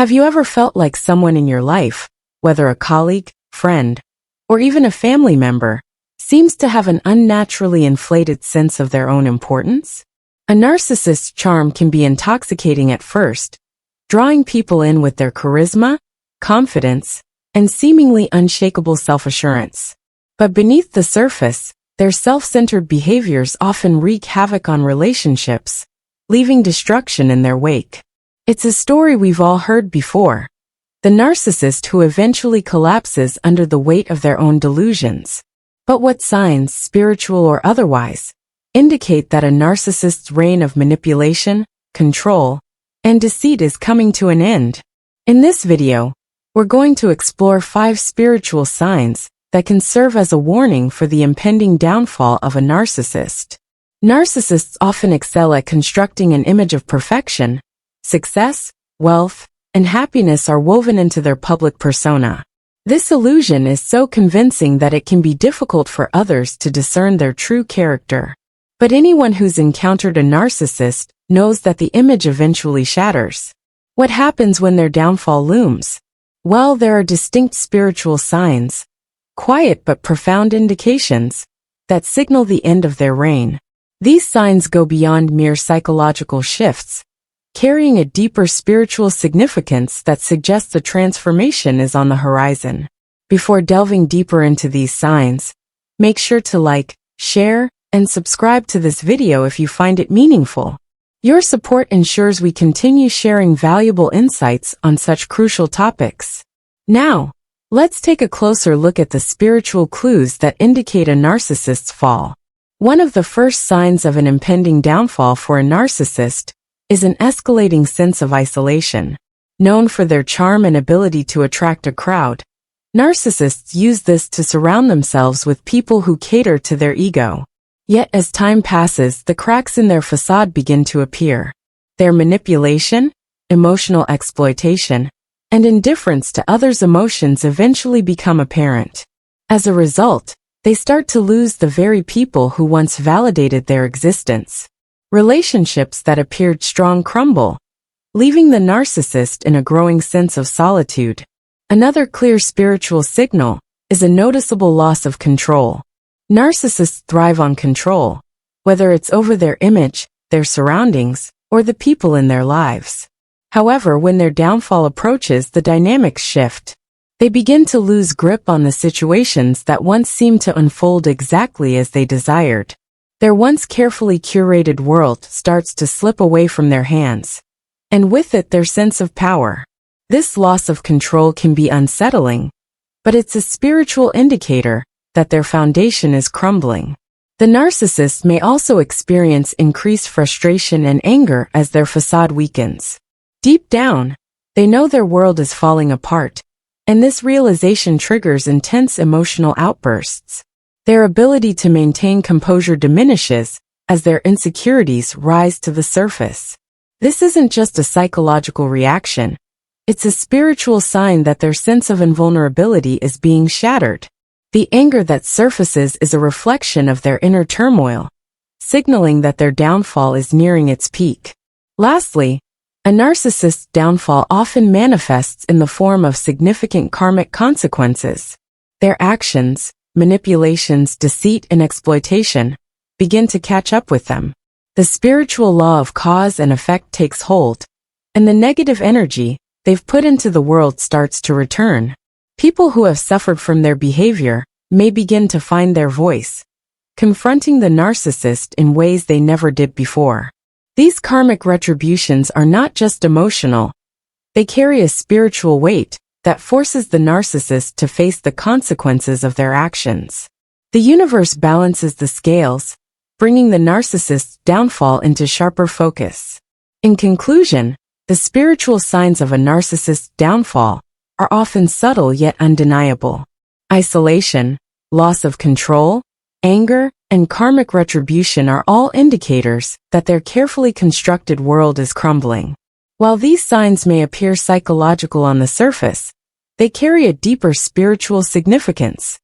Have you ever felt like someone in your life, whether a colleague, friend, or even a family member, seems to have an unnaturally inflated sense of their own importance? A narcissist's charm can be intoxicating at first, drawing people in with their charisma, confidence, and seemingly unshakable self-assurance. But beneath the surface, their self-centered behaviors often wreak havoc on relationships, leaving destruction in their wake. It's a story we've all heard before. The narcissist who eventually collapses under the weight of their own delusions. But what signs, spiritual or otherwise, indicate that a narcissist's reign of manipulation, control, and deceit is coming to an end? In this video, we're going to explore 5 spiritual signs that can serve as a warning for the impending downfall of a narcissist. Narcissists often excel at constructing an image of perfection. Success, wealth, and happiness are woven into their public persona. This illusion is so convincing that it can be difficult for others to discern their true character. But anyone who's encountered a narcissist knows that the image eventually shatters. What happens when their downfall looms? Well, there are distinct spiritual signs, quiet but profound indications, that signal the end of their reign. These signs go beyond mere psychological shifts, carrying a deeper spiritual significance that suggests a transformation is on the horizon. Before delving deeper into these signs, make sure to like, share, and subscribe to this video if you find it meaningful. Your support ensures we continue sharing valuable insights on such crucial topics. Now, let's take a closer look at the spiritual clues that indicate a narcissist's fall. One of the first signs of an impending downfall for a narcissist is an escalating sense of isolation. Known for their charm and ability to attract a crowd, narcissists use this to surround themselves with people who cater to their ego. Yet as time passes, the cracks in their facade begin to appear. Their manipulation, emotional exploitation, and indifference to others' emotions eventually become apparent. As a result, they start to lose the very people who once validated their existence. Relationships that appeared strong crumble, leaving the narcissist in a growing sense of solitude. Another clear spiritual signal is a noticeable loss of control. Narcissists thrive on control, whether it's over their image, their surroundings, or the people in their lives. However, when their downfall approaches, the dynamics shift. They begin to lose grip on the situations that once seemed to unfold exactly as they desired. Their once carefully curated world starts to slip away from their hands, and with it their sense of power. This loss of control can be unsettling, but it's a spiritual indicator that their foundation is crumbling. The narcissist may also experience increased frustration and anger as their facade weakens. Deep down, they know their world is falling apart, and this realization triggers intense emotional outbursts. Their ability to maintain composure diminishes as their insecurities rise to the surface. This isn't just a psychological reaction, it's a spiritual sign that their sense of invulnerability is being shattered. The anger that surfaces is a reflection of their inner turmoil, signaling that their downfall is nearing its peak. Lastly, a narcissist's downfall often manifests in the form of significant karmic consequences. Their actions, manipulations, deceit, and exploitation begin to catch up with them. The spiritual law of cause and effect takes hold, and the negative energy they've put into the world starts to return. People who have suffered from their behavior may begin to find their voice, confronting the narcissist in ways they never did before. These karmic retributions are not just emotional, they carry a spiritual weight that forces the narcissist to face the consequences of their actions. The universe balances the scales, bringing the narcissist's downfall into sharper focus. In conclusion, the spiritual signs of a narcissist's downfall are often subtle yet undeniable. Isolation, loss of control, anger, and karmic retribution are all indicators that their carefully constructed world is crumbling. While these signs may appear psychological on the surface, they carry a deeper spiritual significance,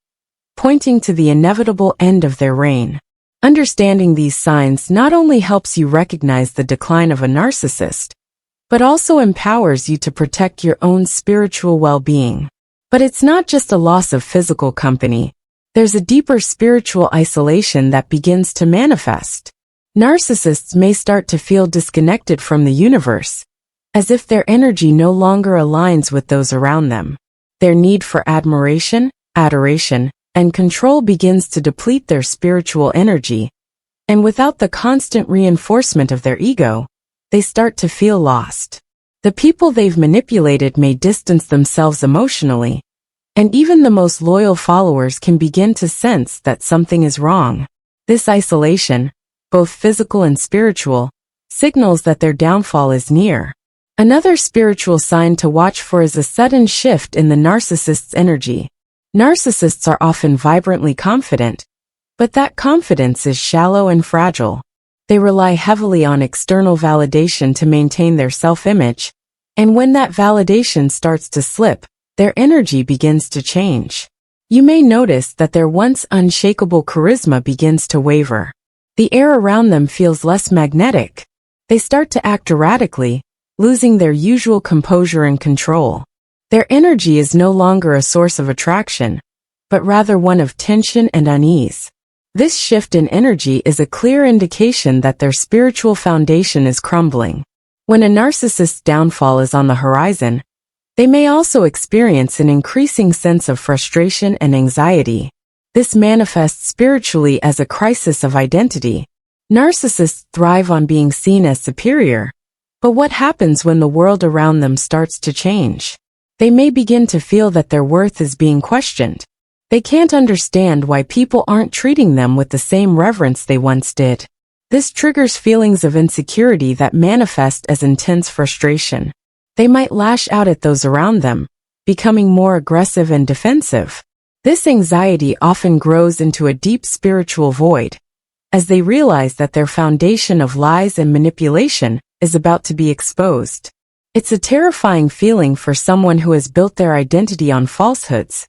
pointing to the inevitable end of their reign. Understanding these signs not only helps you recognize the decline of a narcissist, but also empowers you to protect your own spiritual well-being. But it's not just a loss of physical company. There's a deeper spiritual isolation that begins to manifest. Narcissists may start to feel disconnected from the universe, as if their energy no longer aligns with those around them. Their need for admiration, adoration, and control begins to deplete their spiritual energy, and without the constant reinforcement of their ego, they start to feel lost. The people they've manipulated may distance themselves emotionally, and even the most loyal followers can begin to sense that something is wrong. This isolation, both physical and spiritual, signals that their downfall is near. Another spiritual sign to watch for is a sudden shift in the narcissist's energy. Narcissists are often vibrantly confident, but that confidence is shallow and fragile. They rely heavily on external validation to maintain their self-image, and when that validation starts to slip, their energy begins to change. You may notice that their once unshakable charisma begins to waver. The air around them feels less magnetic. They start to act erratically, losing their usual composure and control. Their energy is no longer a source of attraction, but rather one of tension and unease. This shift in energy is a clear indication that their spiritual foundation is crumbling. When a narcissist's downfall is on the horizon, they may also experience an increasing sense of frustration and anxiety. This manifests spiritually as a crisis of identity. Narcissists thrive on being seen as superior, but what happens when the world around them starts to change? They may begin to feel that their worth is being questioned. They can't understand why people aren't treating them with the same reverence they once did. This triggers feelings of insecurity that manifest as intense frustration. They might lash out at those around them, becoming more aggressive and defensive. This anxiety often grows into a deep spiritual void, as they realize that their foundation of lies and manipulation is about to be exposed. It's a terrifying feeling for someone who has built their identity on falsehoods,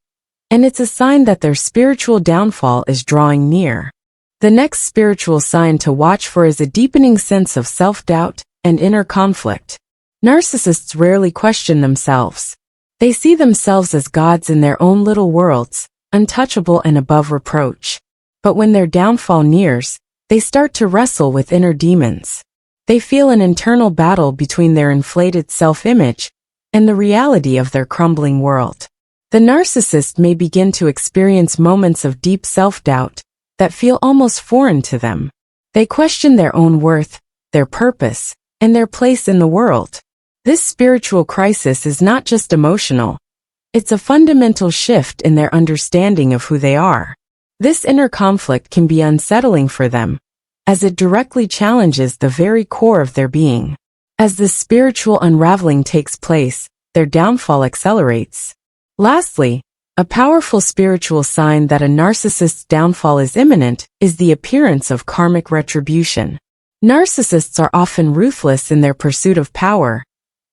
and it's a sign that their spiritual downfall is drawing near. The next spiritual sign to watch for is a deepening sense of self-doubt and inner conflict. Narcissists rarely question themselves. They see themselves as gods in their own little worlds, untouchable and above reproach. But when their downfall nears, they start to wrestle with inner demons. They feel an internal battle between their inflated self-image and the reality of their crumbling world. The narcissist may begin to experience moments of deep self-doubt that feel almost foreign to them. They question their own worth, their purpose, and their place in the world. This spiritual crisis is not just emotional. It's a fundamental shift in their understanding of who they are. This inner conflict can be unsettling for them, as it directly challenges the very core of their being. As the spiritual unraveling takes place, their downfall accelerates. Lastly, a powerful spiritual sign that a narcissist's downfall is imminent is the appearance of karmic retribution. Narcissists are often ruthless in their pursuit of power,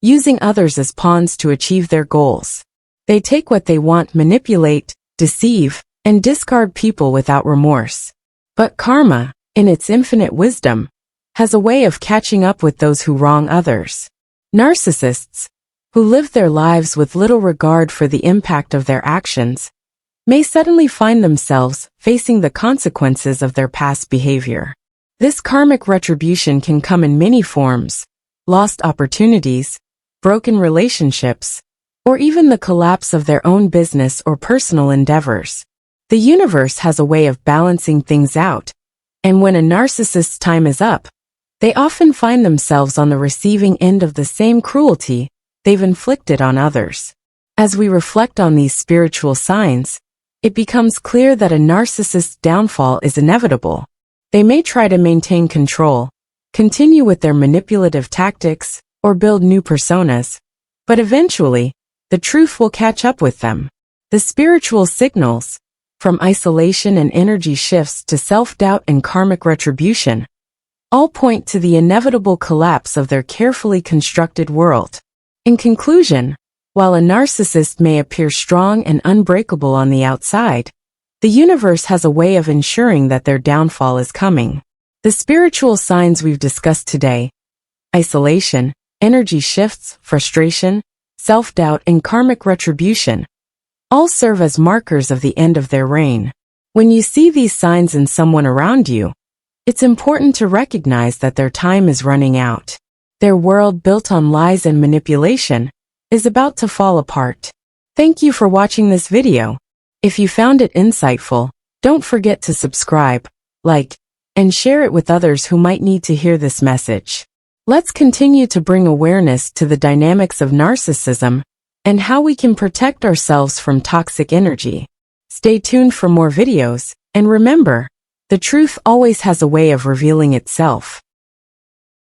using others as pawns to achieve their goals. They take what they want, manipulate, deceive, and discard people without remorse. But karma, in its infinite wisdom, has a way of catching up with those who wrong others. Narcissists, who live their lives with little regard for the impact of their actions, may suddenly find themselves facing the consequences of their past behavior. This karmic retribution can come in many forms: lost opportunities, broken relationships, or even the collapse of their own business or personal endeavors. The universe has a way of balancing things out, and when a narcissist's time is up, they often find themselves on the receiving end of the same cruelty they've inflicted on others. As we reflect on these spiritual signs, it becomes clear that a narcissist's downfall is inevitable. They may try to maintain control, continue with their manipulative tactics, or build new personas, but eventually, the truth will catch up with them. The spiritual signals, from isolation and energy shifts to self-doubt and karmic retribution, all point to the inevitable collapse of their carefully constructed world. In conclusion, while a narcissist may appear strong and unbreakable on the outside, the universe has a way of ensuring that their downfall is coming. The spiritual signs we've discussed today, isolation, energy shifts, frustration, self-doubt, and karmic retribution all serve as markers of the end of their reign. When you see these signs in someone around you, it's important to recognize that their time is running out. Their world, built on lies and manipulation, is about to fall apart. Thank you for watching this video. If you found it insightful, don't forget to subscribe, like, and share it with others who might need to hear this message. Let's continue to bring awareness to the dynamics of narcissism and how we can protect ourselves from toxic energy. Stay tuned for more videos, and remember, the truth always has a way of revealing itself.